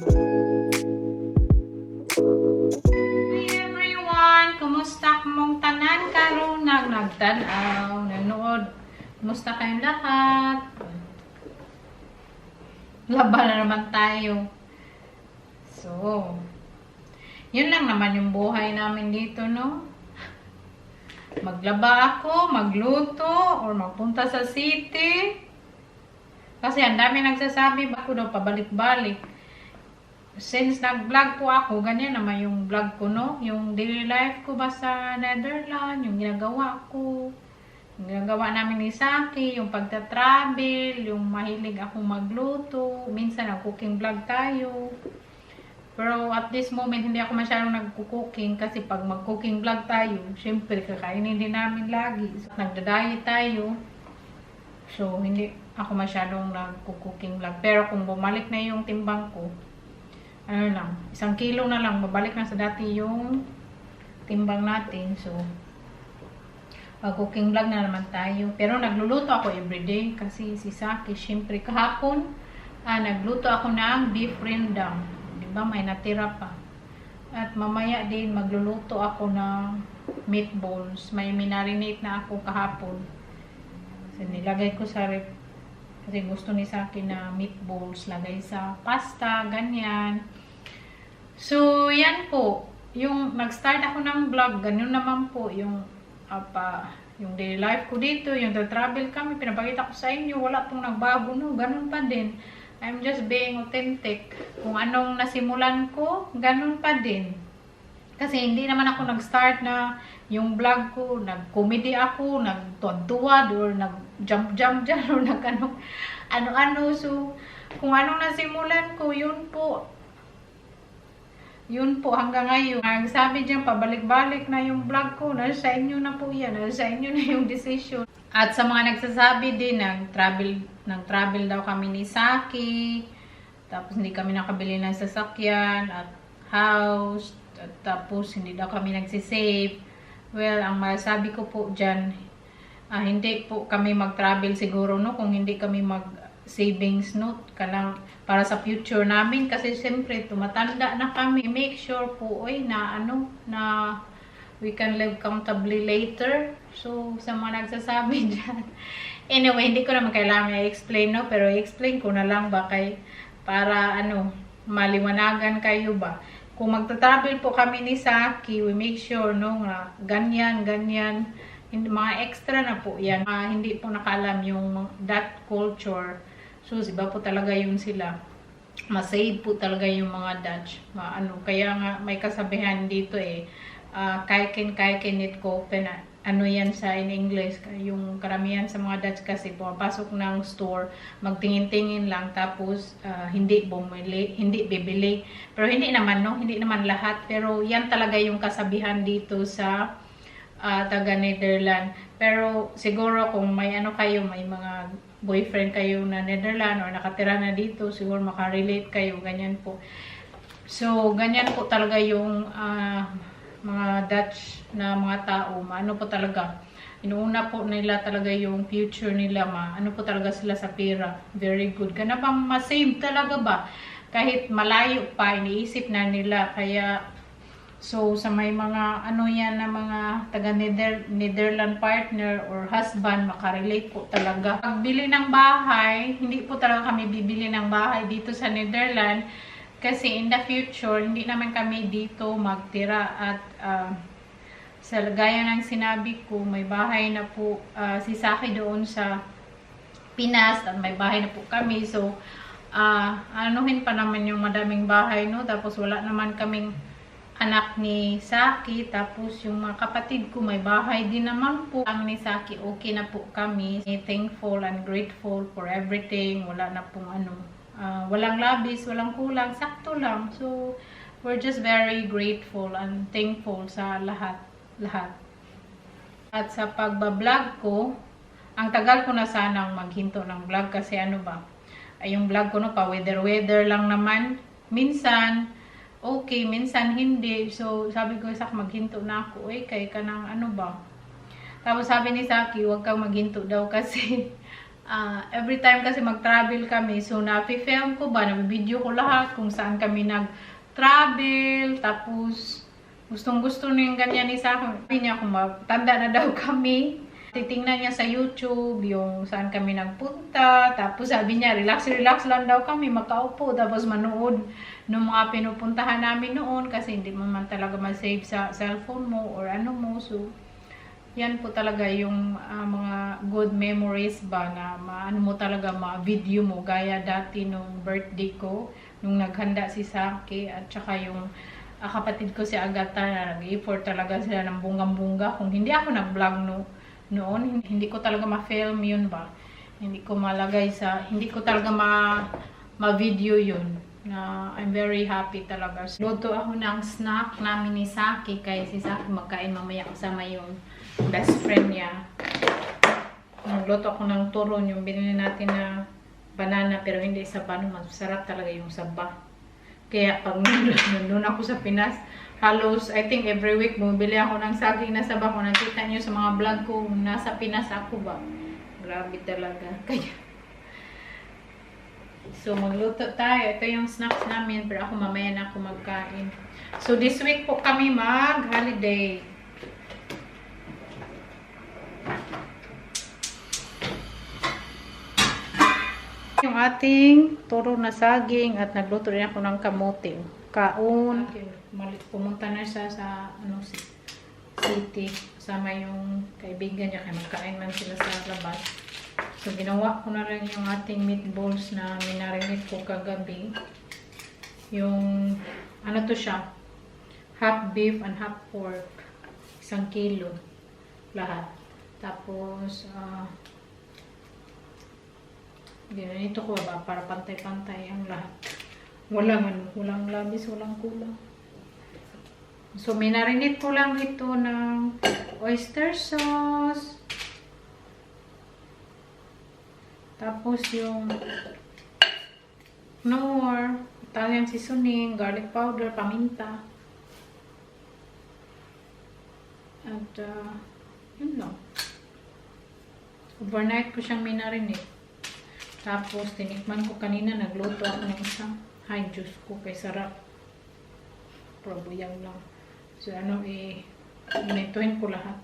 Hi everyone! Kumusta mong tanan karon nagtanaw, nanood? Kumusta kayong lahat? Laban na naman tayo. So, yun lang naman yung buhay namin dito, no? Maglaba ako, magluto, or magpunta sa city. Kasi ang dami nagsasabi, ako daw pabalik-balik. Since nag-vlog po ako, ganyan naman yung vlog ko, no? Yung daily life ko ba sa Netherlands, yung ginagawa ko, yung ginagawa namin ni Saki, yung pagta-travel, yung mahilig akong magluto, minsan nag-cooking vlog tayo. Pero at this moment, hindi ako masyadong nag-cooking kasi pag mag-cooking vlog tayo, syempre kakainin din namin lagi. So, nagda-diet tayo. So, hindi ako masyadong nag-cooking vlog. Pero kung bumalik na yung timbang ko, ano lang, 1 kilo na lang, babalik na sa dati yung timbang natin. So, cooking vlog na naman tayo. Pero nagluluto ako everyday kasi si Saki, syempre kahapon, nagluto ako ng beef rendang. Diba, may natira pa. At mamaya din, magluluto ako ng meatballs. May minarinate na ako kahapon. So, nilagay ko sa rep. Kasi gusto ni Saki na meatballs, lagay sa pasta, ganyan. So, yan po. Yung nag-start ako ng vlog, ganyan naman po yung yung daily life ko dito, yung travel kami, pinapakita ko sa inyo, wala pong nagbago, no? Ganun pa din. I'm just being authentic. Kung anong nasimulan ko, ganun pa din. Kasi hindi naman ako nag-start na yung vlog ko, nag-comedy ako, nagtuwad-tuwad, or nag-jump-jump dyan, or ano-ano. So, kung anong nasimulan ko, yun po, hanggang ngayon. Sabi dyan, pabalik-balik na yung vlog ko. Nasa inyo na po yan. Nasa inyo na yung decision. At sa mga nagsasabi din, nag-travel daw kami ni Saki. Tapos hindi kami nakabili ng sasakyan at house. At tapos hindi daw kami nagsisave. Well, ang masasabi ko po dyan, hindi po kami mag-travel siguro, no? Kung hindi kami savings note para sa future namin, kasi siyempre tumatanda na kami. Make sure po na we can live comfortably later. So sa mga nagsasabi dyan, anyway, hindi ko naman kailangan i-explain, no? Pero i-explain ko na lang ba para maliwanagan kayo ba. Kung magta-travel po kami ni Saki, we make sure, no, ganyan, mga extra na po yan. Hindi po nakaalam yung that culture. So, iba po talaga yung sila. Masave po talaga yung mga Dutch. Kaya nga may kasabihan dito kaiken it kopen. Ano yan sa in English? Yung karamihan sa mga Dutch kasi pumapasok ng store, magtingin-tingin lang, tapos hindi bibili. Pero hindi naman, no? Hindi naman lahat. Pero yan talaga yung kasabihan dito sa taga Netherlands. Pero siguro kung may may mga boyfriend kayo na Netherlands or nakatira na dito, siguro makarelate kayo, ganyan po. So, ganyan po talaga yung mga Dutch na mga tao, po talaga. Inuuna po nila talaga yung future nila, po talaga sila sa pera. Very good. Gana bang masave talaga ba? Kahit malayo pa, iniisip na nila. Kaya, so, sa may mga, na mga taga-Netherland partner or husband, makarelate po talaga. Pagbili ng bahay, hindi po talaga kami bibili ng bahay dito sa Netherlands. Kasi in the future, hindi naman kami dito magtira. At sa gaya ng sinabi ko, may bahay na po si Saki doon sa Pinas. At may bahay na po kami. So, anuhin pa naman yung madaming bahay, no? Tapos wala naman kaming anak ni Saki, tapos yung mga kapatid ko may bahay din naman po. Ang ni Saki, okay na po kami. Thankful and grateful for everything. Wala na pong walang labis, walang kulang, sakto lang. So, we're just very grateful and thankful sa lahat. At sa pagbablog ko, ang tagal ko na sanang maghinto ng vlog kasi yung vlog ko pa weather lang naman. Minsan okay, minsan hindi. So, sabi ko maghinto na ako. Kaya ka ng Tapos sabi ni Saki, huwag kang maghinto daw kasi Every time kasi mag-travel kami, so na-film ko ba, na-video ko lahat kung saan kami nag-travel, tapos gustong-gusto niya yung ganyan ni sa akin. Sabi niya kung matanda na daw kami, titingnan niya sa YouTube yung saan kami nagpunta, tapos sabi niya, relax lang daw kami, makaupo, tapos manood ng mga pinupuntahan namin noon, kasi hindi mo man talaga ma-save sa cellphone mo or ano mo, so yan po talaga yung mga good memories ba na maano mo talaga ma-video mo gaya dati nung birthday ko nung naghanda si Saki at saka yung kapatid ko si Agatha na nag-effort talaga sila ng bungang-bunga. Kung hindi ako nag-vlog noon, hindi ko talaga ma-film yun ba. Hindi ko malagay sa, hindi ko talaga ma-video yun. Na I'm very happy talaga. Luto ako ng snack namin ni Saki kaya si Saki magkain mamaya kasama yung best friend niya. Nagluto ako ng turon, yung binili natin na banana pero hindi saba, masarap talaga yung saba. Kaya pag nandun ako sa Pinas, halos I think every week bumibili ako ng saging na saba. Kung nakita niyo sa mga vlog ko, nasa Pinas ako ba? Grabe talaga. Kaya so magluto tayo. Ito yung snacks namin pero ako mamaya na ako magkain. So this week po kami mag-holiday. Yung ating turo na saging at nagluto rin ako ng kamote. Kaon. Pumunta na siya sa city. Kasama yung kaibigan niya. Kaya magkain man sila sa labas. So ginawa ko na rin yung ating meatballs na minarinate ko kagabi. Yung ano to siya. Half beef and half pork. 1 kilo. Lahat. Tapos ginanito ko ba para pantay-pantay ang lahat. Walang labis, walang kulang. So minarinate ko lang ito ng oyster sauce. Tapos yung nor, Italian seasoning, garlic powder, paminta. At yun lang. Overnight ko siyang minarinate. Tapos, tinikman ko kanina, nagluto ako ng isang high juice ko kay sarap. Probuyang lang. So, inituin ko lahat.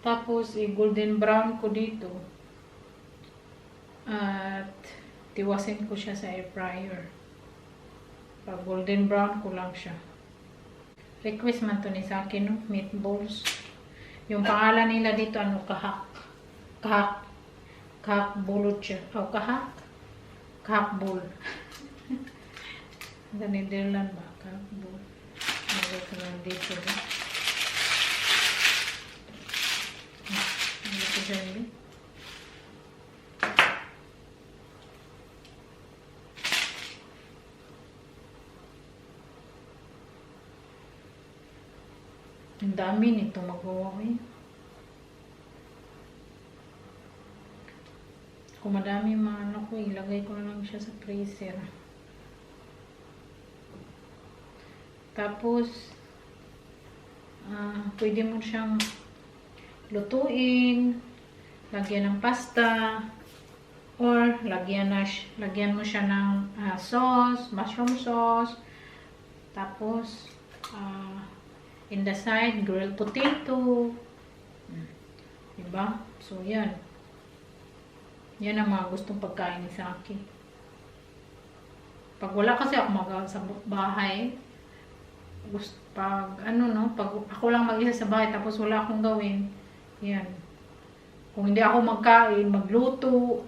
Tapos, golden brown ko dito. At, tiwasin ko siya sa air fryer. Pag golden brown ko lang siya. Request man to ni sa akin, no? Meatballs. Yung pangalan nila dito, kahak. Kahakbulot siya. Kahakbul. Sa Netherlands ba? Kahakbul. Nagay ko lang dito. Ano ko dyan yun? Ang dami nito magawa ko yun. Kung madami ko, ilagay ko na lang siya sa freezer. Tapos, pwede mo siyang lutuin, lagyan ng pasta, or lagyan mo siya ng sauce, mushroom sauce. Tapos, in the side, grilled potato. Diba? So, yan. Yan ang mga gustong pagkain ni Saki. Pag wala kasi ako sa bahay, pag ako lang mag-isa sa bahay tapos wala akong gawin, yan. Kung hindi ako magkain, magluto.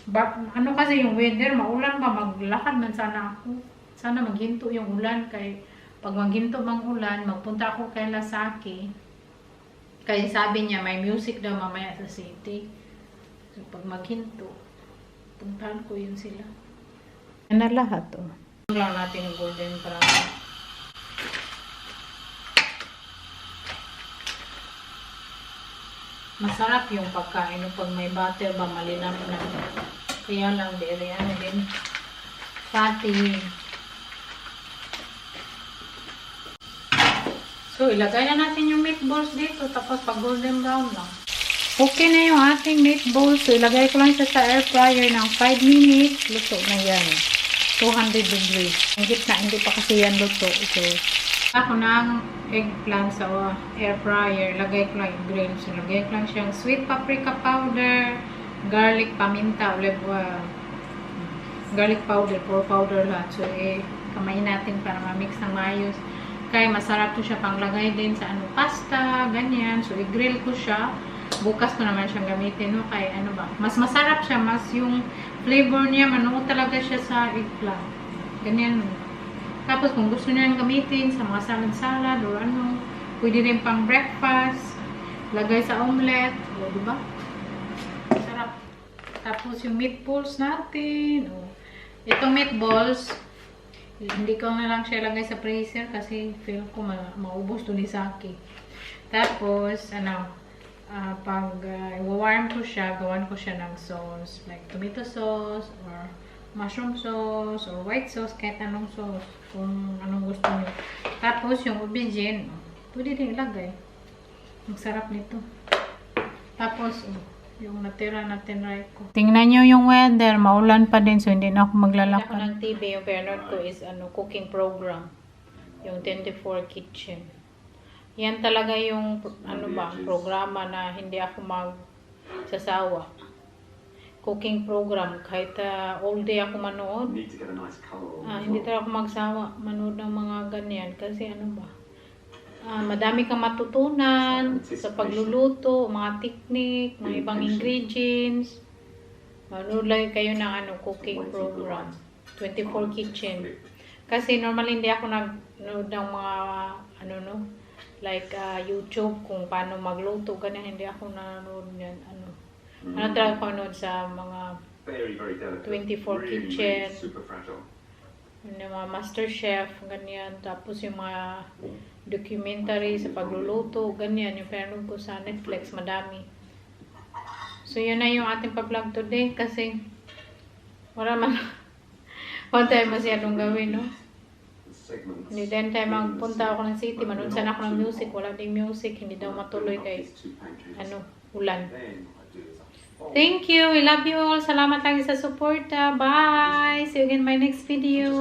Kasi yung weather, maulan ba, maglakad man sana ako. Sana maghinto yung ulan, kay pag maghinto mang ulan, magpunta ako kay Lasaki. Kaya sabi niya, may music daw mamaya sa city. So, pag maghinto, puntahan ko yun sila. Yan na lahat, oh. Lang natin yung golden brown. Masarap yung pagkain. Pag may butter ba, malinam na. Kaya lang, din. Fatty. So, ilagay na natin yung meatballs dito. Tapos, pag golden brown lang. Okay na yung ating meatballs. So, ilagay ko lang siya sa air fryer ng 5 minutes. Luto na yan. 200 degrees. Hindi pa kasi yan luto. So, ako ng eggplant sa air fryer. Lagay ko lang yung grill. So, lagay ko lang siyang sweet paprika powder, garlic, paminta, olive oil, garlic powder, pork powder lahat. So, kamayin natin para ma-mix ng maayos. Kaya masarap to siya panglagay din sa pasta, ganyan. So, i-grill ko siya. Bukas ko naman siyang gamitin, no? Kaya mas masarap siya. Mas yung flavor niya, manuot talaga siya sa eggplant. Ganyan, no? Tapos, kung gusto niyo gamitin sa mga salad-salad or pwede rin pang breakfast. Lagay sa omelette. O, diba? Sarap. Tapos, yung meatballs natin. O, itong meatballs, hindi ko na lang siya lagay sa freezer kasi feel ko maubos to ni Saki. Tapos, pag i-warm ko siya, gawan ko siya ng sauce. Like tomato sauce, or mushroom sauce, or white sauce, kahit anong sauce. Kung anong gusto niyo. Tapos, yung aubergine, pwede din ilagay. Ang sarap nito. Tapos, yung natira na tinry ko. Tingnan nyo yung weather. Maulan pa din. So, hindi na ako maglalakad. Ako ng TV. Yung pinanood ko is cooking program. Yung 24 Kitchen. Yan talaga yung programa na hindi ako magsasawa. Cooking program. Kahit all day ako manood. Hindi talaga ako magsawa. Manood ng mga ganyan. Kasi madami kang matutunan sa pagluluto, mga technique, mga ibang ingredients. Manood lang kayo ng cooking program. 24 Kitchen. Kasi normally hindi ako nanood ng mga like YouTube kung paano magluto, ganyan. Hindi ako nanood yan. Talaga panood sa mga 24 Kitchen. Yung mga Master Chef, ganyan. Tapos yung mga documentary sa pagluluto, ganyan. Yung pinanood ko sa Netflix, madami. So, yun na yung ating pa-vlog today kasi wala tayo masyadong gawin, no? Hindi din tayo magpunta ako ng city, manunsan ako ng music, wala din music, hindi daw matuloy kay ulan. Thank you. We love you all. Salamat lagi sa support. Bye. See you again in my next video.